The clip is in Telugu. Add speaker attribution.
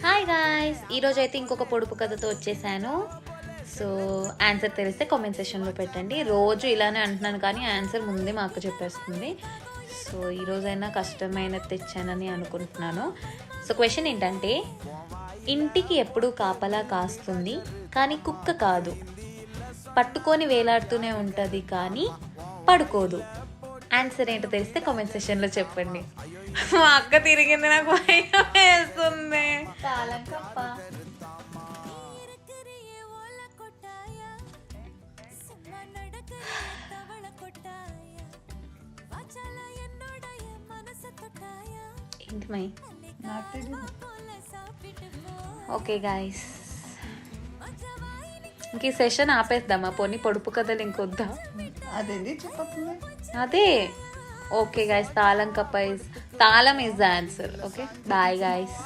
Speaker 1: హాయ్ గాయ్స్, ఈరోజు అయితే ఇంకొక పొడుపు కథతో వచ్చేసాను. సో ఆన్సర్ తెలిస్తే కామెంట్ సెషన్లో పెట్టండి. రోజు ఇలానే అంటున్నాను కానీ ఆన్సర్ ముందే మా అక్క చెప్పేస్తుంది. సో ఈరోజైనా కష్టమైనది తెచ్చానని అనుకుంటున్నాను. సో క్వశ్చన్ ఏంటంటే, ఇంటికి ఎప్పుడూ కాపలా కాస్తుంది కానీ కుక్క కాదు, పట్టుకొని వేలాడుతూనే ఉంటుంది కానీ పడుకోదు. ఆన్సర్ ఏంటో తెలిస్తే కామెంట్ సెషన్లో చెప్పండి. మా అక్క తిరిగింది, నాకు భయం వేస్తుంది. ఏంటి మై? ఓకే గాయస్, ఇంక ఈ సెషన్ ఆపేద్దామా? పోనీ పొడుపు కథలు ఇంకొద్దా? అదే ఓకే గాయస్, తాళం is the answer. Okay, bye guys.